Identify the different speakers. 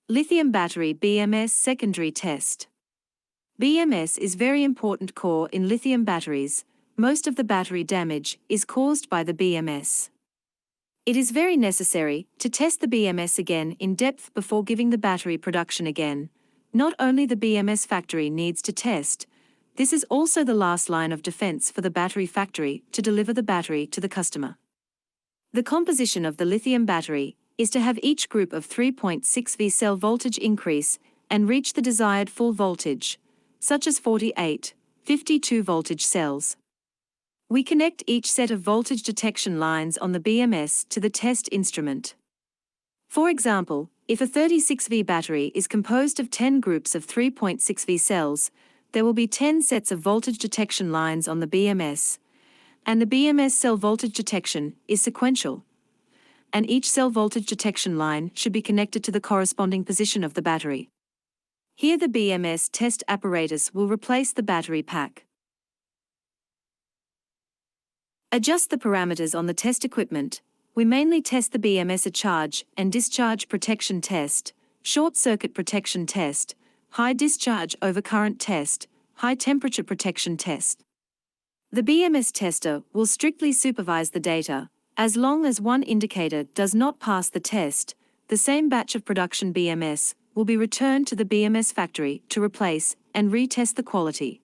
Speaker 1: Lithium battery BMS secondary test. BMS is very important core in lithium batteries. Most of the battery damage is caused by the BMS. It is very necessary to test the BMS again in depth before giving the battery production again. Not only the BMS factory needs to test, this is also the last line of defense for the battery factory to deliver the battery to the customer. The composition of the lithium battery is to have each group of 3.6 V cell voltage increase and reach the desired full voltage, such as 48, 52 voltage cells. We connect each set of voltage detection lines on the BMS to the test instrument. For example, if a 36 V battery is composed of 10 groups of 3.6 V cells, there will be 10 sets of voltage detection lines on the BMS, and the BMS cell voltage detection is sequential, and each cell voltage detection line should be connected to the corresponding position of the battery. Here the BMS test apparatus will replace the battery pack. Adjust the parameters on the test equipment. We mainly test the BMS charge and discharge protection test, short circuit protection test, high discharge over current test, high temperature protection test. The BMS tester will strictly supervise the data. As long as one indicator does not pass the test, the same batch of production BMS will be returned to the BMS factory to replace and retest the quality.